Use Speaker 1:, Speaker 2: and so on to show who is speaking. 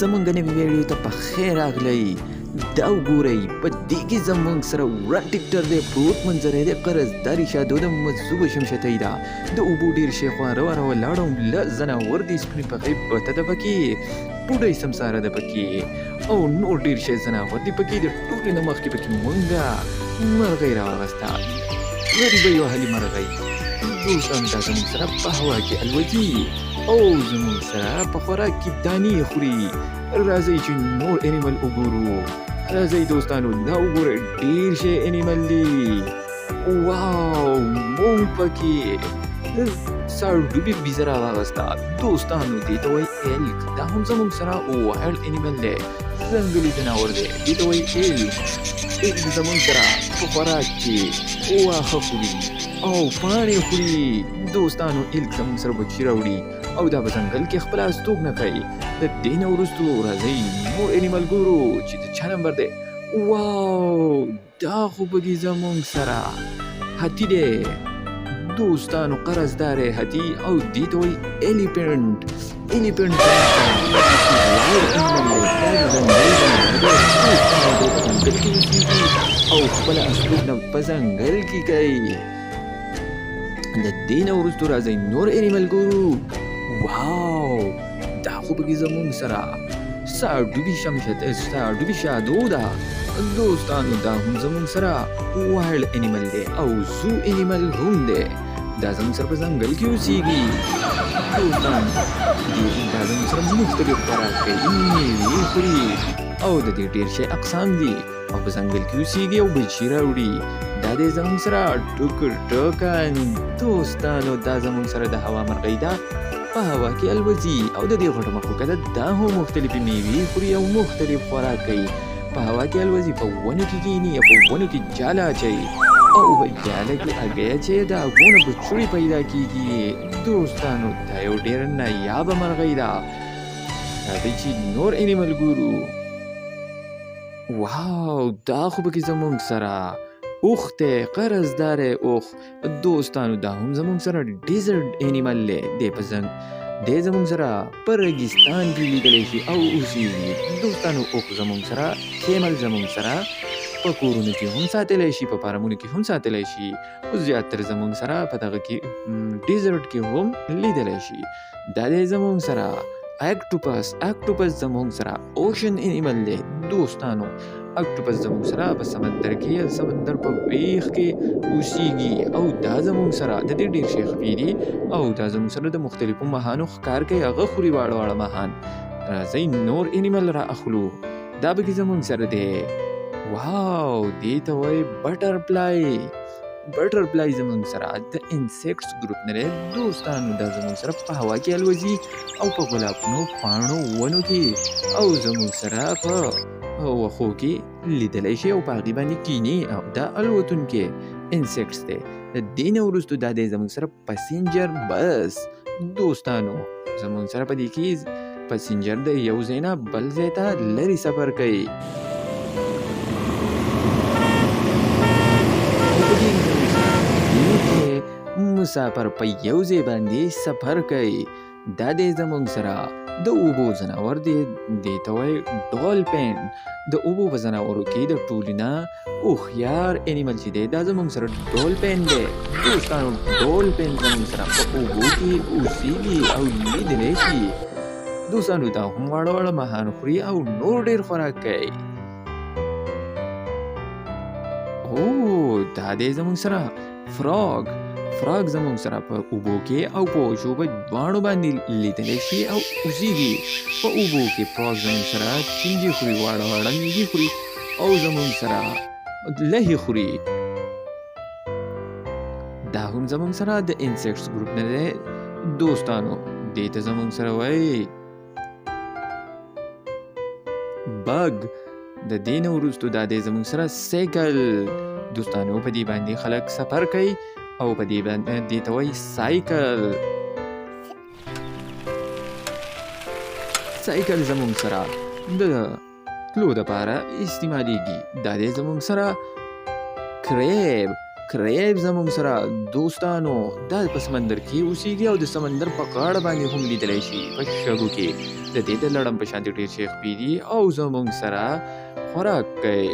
Speaker 1: زمونږ نوې ویډیو ته په خیر راغلی. دا وګورئ په دې کې زمونږ سره ورک ټیکټر دی، پروت منظره دی، قرضداري شادو ده، مجذوبه شمشتۍ ده، د اوبو ډېر شی خوا روه ولاړم، له ځناور دي، سپینې پخې بته ده پکې، بوډۍ سمساره ده پکې، او نور ډېر شی ځناور دي پکې. د ټولې نه مخکې پکې مونږه مرغۍ راواغسته، غریبۍ وهلې مرغۍ. دوستان دا زمونږ سره په هوا کې الوځي او زمونږ سره په خوراک کې دانې خوري. راځئ چې نور انیمل وګورو. راځئ دوستانو، دا وګورئ ډېر شی انیمل دي. واو، مونږ پکې ساړدوبي بیزه راواغسته. دوستانو دې ته وایي ایلک. دا هم زمونږ سره وایلډ انیمل دی، ځنګلي ځناور دی، دې ته وایي ایلک. ایلک زمونږ سره په خوراک کې واښه خوري او پاڼې خوري. دوستانو ایلک زمونږ سره بچي راوړي او دا په ځنګل کې خپله استوګنه کوي. د دې نه وروستو راځئ نور انیمل ګورو چې د چا نمبر دی. واو، دا خو پکې زمونږ سره هاتي دی. دوستانو قرضدار هاتي او دې ته وایي ایلیفنټ. ایلیفنټ او خپله استوګنه په ځنګل کې کوي. د دې نه وروستو راځئ نور انیمل ګورو. واو، دا خو پکې زمونږ سره ساړدوبي شادو ده. دوستانو دا هم زمونږ سره وایلډ انیمل دی او زو انیمل هم دی. دا زمونږ سره په ځنګل کې اوسېږي. دوستان دا زمونږ سره مختلف خوراک کوي، میوې خوري او د دې ډېر شی اقسام دي او په ځنګل کې اوسېږي او بچي راوړي. دا دی زمونږ سره ټوکر ټوکن. دوستانو دا زمونږ سره د هوا مرغۍ ده، په هوا کې الوځي او د دې غټو مخلوقه ده. دا هم مختلفې میوې خوري او مختلف خوراک کوي. په هوا کې الوځي، په ونو کې کښېني او په ونو کې جاله اچوي او په جاله کې هګۍ اچوي، د هګو نه بچوړې پیدا کېږي. دوستانو دا یو ډېره نایابه مرغۍ ده. راځئ چې نور انیمل ګورو. واو، دا خو پکې زمونږ سره اوښ دی، قرضدار اوښ. دوستانو دا هم زمونږ سره ډیزرټ انیمل دی. دی زمونږ سره په ریګستان کې لیدلی شي او اوسېږي. دوستانو اوښ زمونږ سره، کیمل زمونږ سره په کورونو کې هم ساتلی شي، په فارمونو کې هم ساتلی شي، او زیاتره زمونږ سره په دغه کې ډیزرټ کې هم لیدلی شي. دا دی زمونږ سره اکټوپس. اکټوپس زمونږ سره اوشن انیمل دی. دوستانو اکټوپس زمونږ سره په سمندر کې یا سمندر په بیخ کې اوسېږي او دا زمونږ سره د دې ډېر شی خفي دي او دا زمونږ سره د مختلفو ماهانو ښکار کوي، هغه خوري واړه واړه ماهان. راځئ نور انیمل را اخلو. دا پکې زمونږ سره دی. واو، دې ته وایي بټرفلای. بټرفلای زمونږ سره د انسیکټس ګروپ نه دی. دوستانو دا زمونږ سره په هوا کې الوځي او په ګلابونو، پاڼو، ونو کې او زمونږ سره په وښو کې لیدلی شي او په هغې باندې کیني او دا الوتونکی انسیکټس دی. د دې نه وروستو دا دی زمونږ سره پسنجر بس. دوستانو زمونږ سره په دې کې پسنجر د یو ځای نه بل ځای ته لرې سفر کوي. مسافر په یو ځای باندې سفر کوي. دا دی زمونږ سره د اوبو ځناور دی. دې ته وایي ډولفین. د اوبو په ځناورو کې د ټولو نه هوښیار انیمل چې دی دا زمونږ سره ډولفین دی. دوستانو ډولفین زمونږ سره په اوبو کې اوسېږي او لیدلی شي. دوستانو دا هم واړه واړه ماهان خوري او نور ډېر خوراک کوي. او دا دی زمونږ سره فراګ. فراګ زمونږ سره په اوبو کې او په وچو په دواړو باندې لیدلی شي او اوسېږي. په اوبو کې فراګ زمونږ سره چینجي خوري، واړه واړه میږي خوري او زمونږ سره لهې خوري. دا هم زمونږ سره د انسیکټس ګروپ نه دی. دوستانو دې ته زمونږ سره وایي بګ. د دې نه وروستو دا دی زمونږ سره سایکل. دوستانو په دې باندې خلک سفر کوي او په دې باندې دې ته وایي سایکل. سایکل زمونږ سره د تلو دپاره استعمالیږي. دا دی زمونږ سره کریب. کریب زموږ سره دوستانو دا په سمندر کې اوسېږي او د سمندر په غاړه باندې هم لیدلی شي په شګو کې د دې د لړم په شان ډېر شیخ پیري او زموږ سره خوراک کوي.